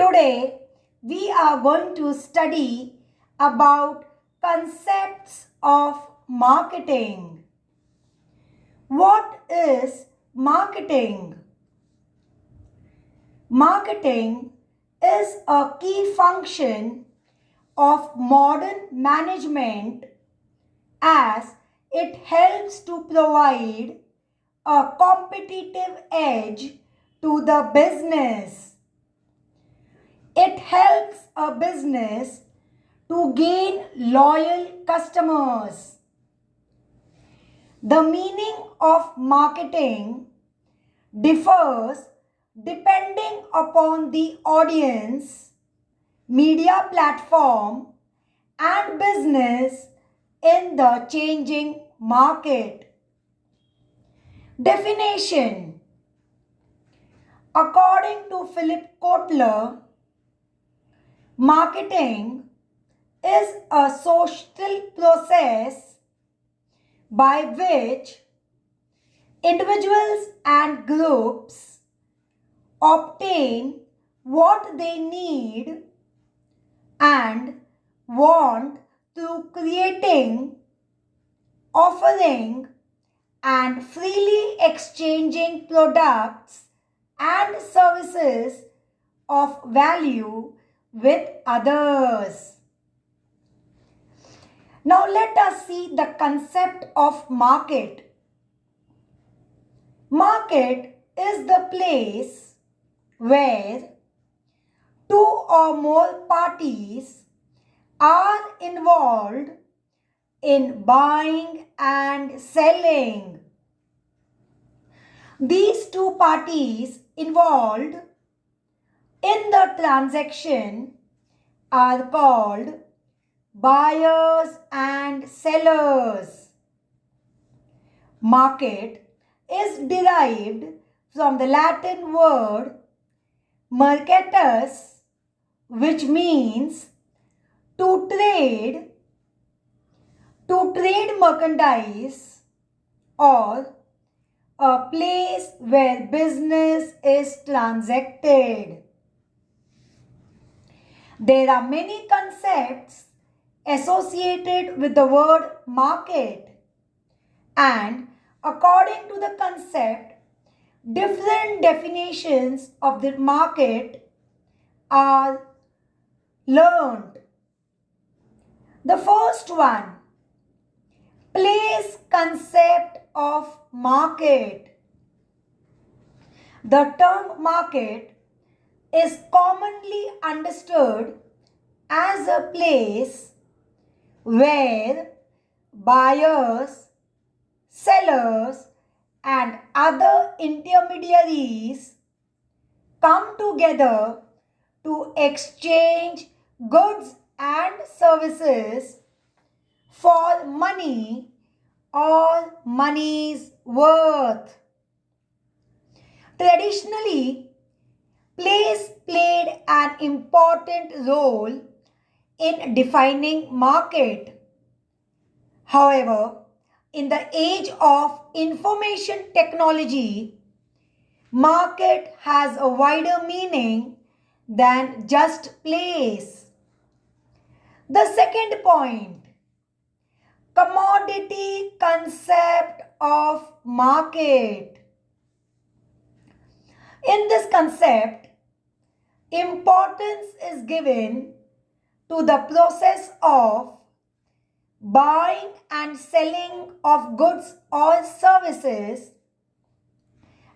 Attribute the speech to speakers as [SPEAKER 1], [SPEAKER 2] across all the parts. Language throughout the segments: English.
[SPEAKER 1] Today we are going to study about concepts of marketing. What is marketing? Marketing is a key function of modern management as it helps to provide a competitive edge to the business. It helps a business to gain loyal customers. The meaning of marketing differs depending upon the audience, media platform, and business in the changing market. Definition: according to Philip Kotler, marketing is a social process by which individuals and groups obtain what they need and want through creating, offering, and freely exchanging products and services of value with others. Now let us see the concept of market. Market is the place where two or more parties are involved in buying and selling. These two parties involved in the transaction are called buyers and sellers. Market is derived from the Latin word mercatus, which means to trade merchandise, or a place where business is transacted. There are many concepts associated with the word market, and according to the concept, different definitions of the market are learned. The first one, place concept of market. The term market is commonly understood as a place where buyers, sellers, and other intermediaries come together to exchange goods and services for money or money's worth. Traditionally, place played an important role in defining market. However, in the age of information technology, market has a wider meaning than just place. The second point, commodity concept of market. In this concept, importance is given to the process of buying and selling of goods or services,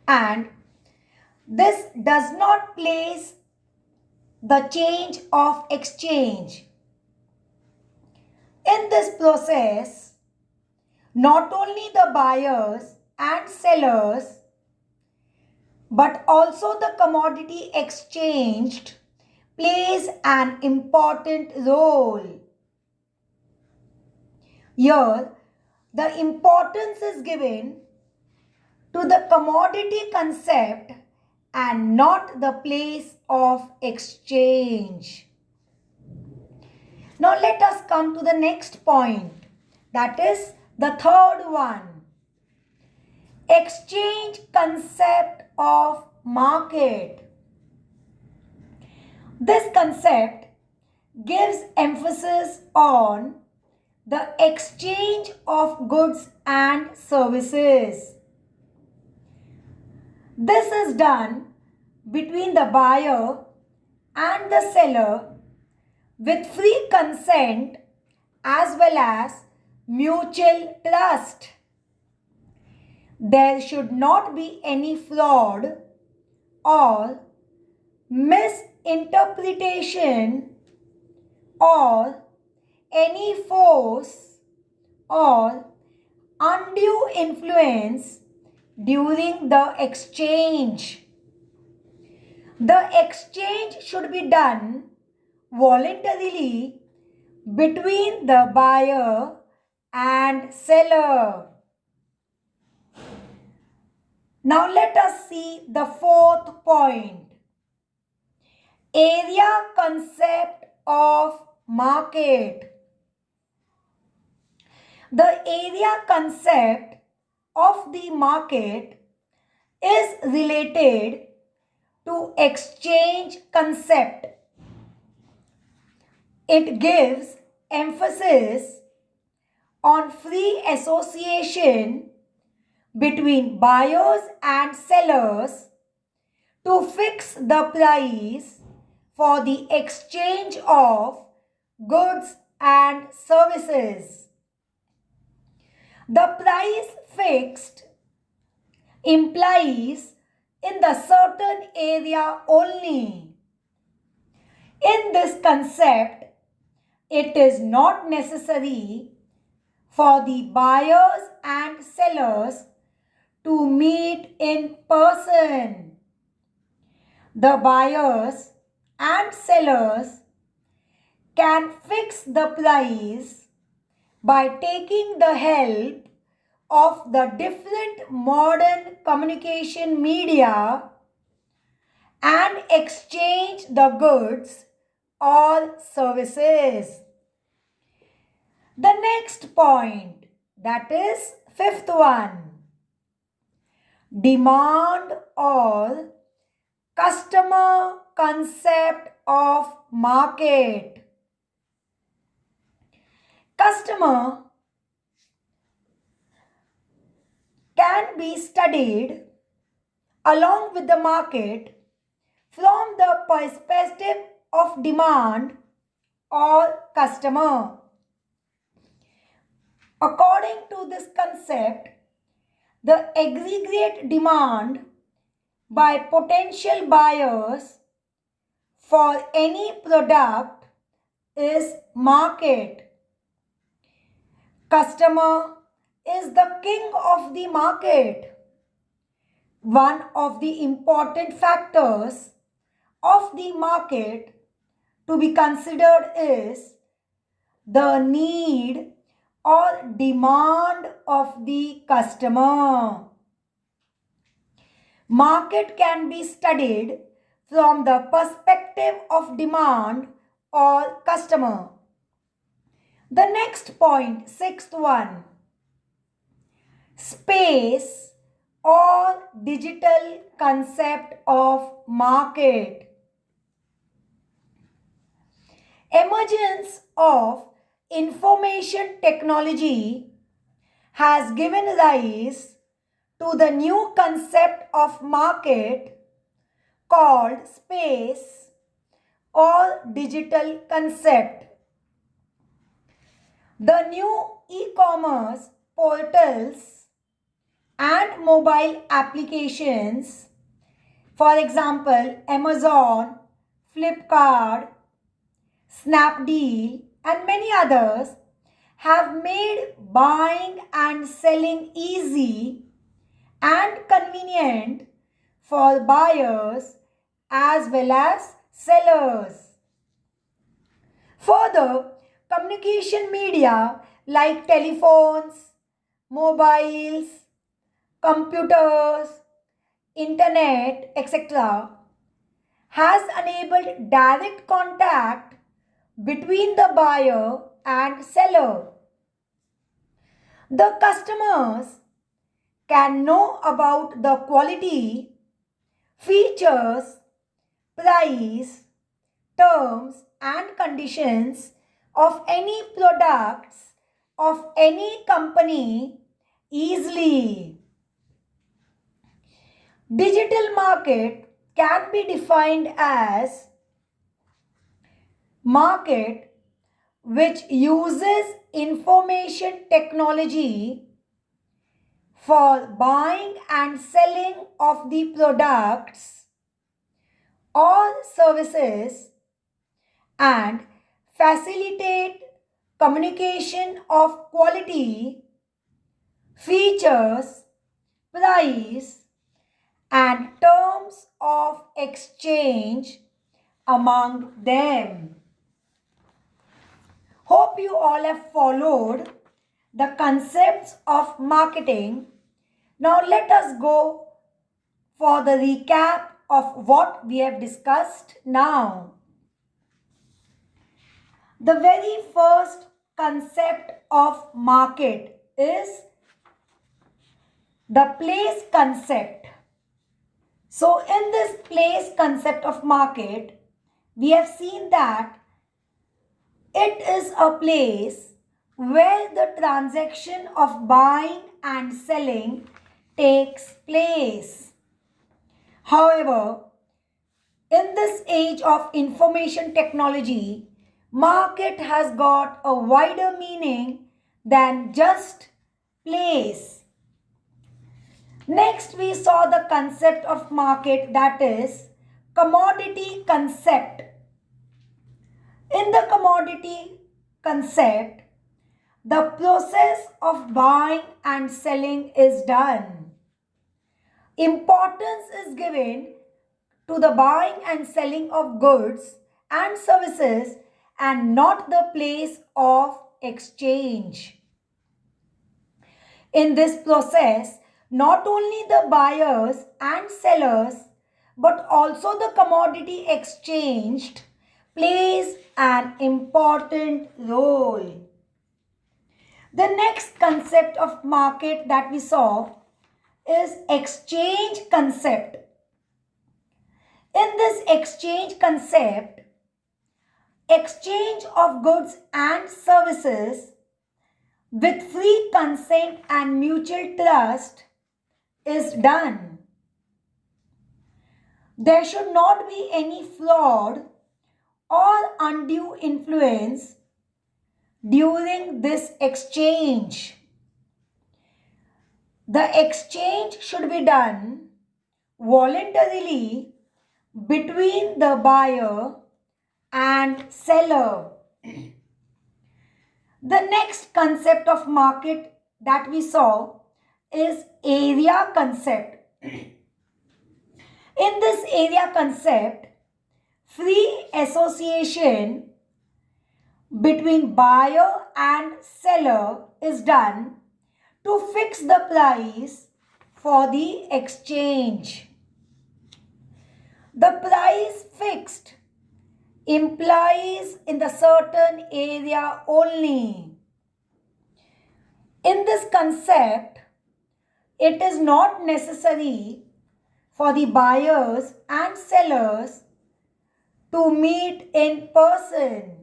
[SPEAKER 1] and this does not place the change of exchange. In this process, not only the buyers and sellers but also the commodity exchanged plays an important role. Here, the importance is given to the commodity concept and not the place of exchange. Now let us come to the next point, that is the third one, exchange concept of market. This concept gives emphasis on the exchange of goods and services. This is done between the buyer and the seller with free consent as well as mutual trust. There should not be any fraud or misinterpretation or any force or undue influence during the exchange. The exchange should be done voluntarily between the buyer and seller. Now let us see the fourth point. Area concept of market. The area concept of the market is related to exchange concept. It gives emphasis on free association between buyers and sellers to fix the price for the exchange of goods and services. The price fixed implies in the certain area only. In this concept, it is not necessary for the buyers and sellers to meet in person. The buyers and sellers can fix the price by taking the help of the different modern communication media and exchange the goods or services. The next point, that is fifth one, demand or customer concept of market. Customer can be studied along with the market from the perspective of demand or customer. According to this concept, the aggregate demand by potential buyers for any product is market. Customer is the king of the market. One of the important factors of the market to be considered is the need or demand of the customer. Market can be studied from the perspective of demand or customer. The next point, sixth one, space or digital concept of market. Emergence of information technology has given rise to the new concept of market called space or digital concept. The new e-commerce portals and mobile applications, for example, Amazon, Flipkart, Snapdeal, and many others, have made buying and selling easy and convenient for buyers as well as sellers. Further, communication media like telephones, mobiles, computers, internet, etc. has enabled direct contact between the buyer and seller. The customers can know about the quality, features, price, terms and conditions of any products of any company easily. Digital market can be defined as market which uses information technology for buying and selling of the products or services and facilitate communication of quality, features, price, and terms of exchange among them. Hope you all have followed the concepts of marketing. Now let us go for the recap of what we have discussed now. The very first concept of market is the place concept. So in this place concept of market, we have seen that it is a place where the transaction of buying and selling takes place. However, in this age of information technology, market has got a wider meaning than just place. Next, we saw the concept of market, that is commodity concept. In the commodity concept, the process of buying and selling is done. Importance is given to the buying and selling of goods and services and not the place of exchange. In this process, not only the buyers and sellers but also the commodity exchanged plays an important role. The next concept of market that we saw is exchange concept. In this exchange concept, exchange of goods and services with free consent and mutual trust is done. There should not be any fraud or undue influence during this exchange. The exchange should be done voluntarily between the buyer and seller. The next concept of market that we saw is area concept. In this area concept, free association between buyer and seller is done to fix the price for the exchange. The price fixed implies in the certain area only. In this concept, it is not necessary for the buyers and sellers to meet in person.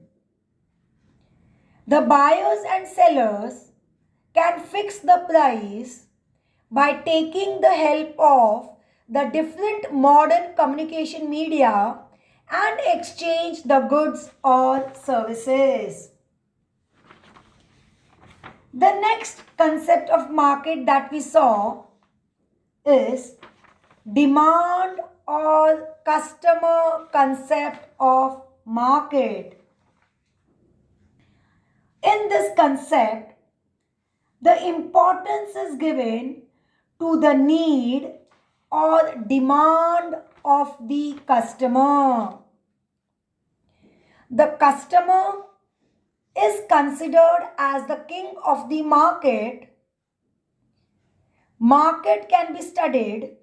[SPEAKER 1] The buyers and sellers can fix the price by taking the help of the different modern communication media and exchange the goods or services. The next concept of market that we saw is demand or customer concept of market. In this concept, the importance is given to the need or demand of the customer. The customer is considered as the king of the market. Market can be studied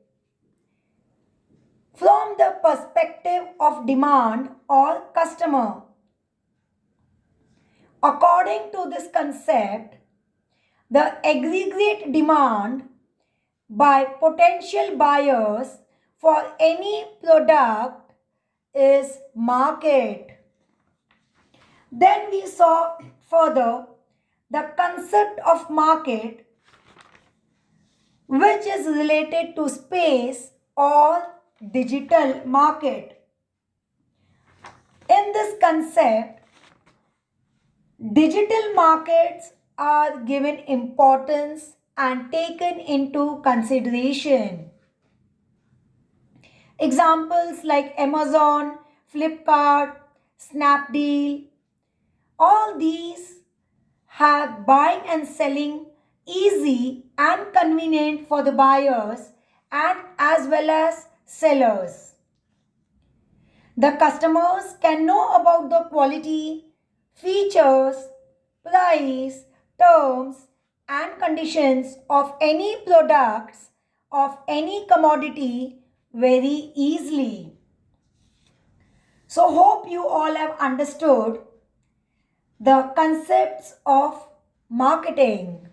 [SPEAKER 1] from the perspective of demand or customer. According to this concept, the aggregate demand by potential buyers for any product is market. Then we saw further the concept of market, which is related to space or digital market. In this concept, digital markets are given importance and taken into consideration. Examples like Amazon, Flipkart, Snapdeal, all these have buying and selling easy and convenient for the buyers and as well as sellers. The customers can know about the quality, features, price, terms and conditions of any products of any commodity very easily. So hope you all have understood the concepts of marketing.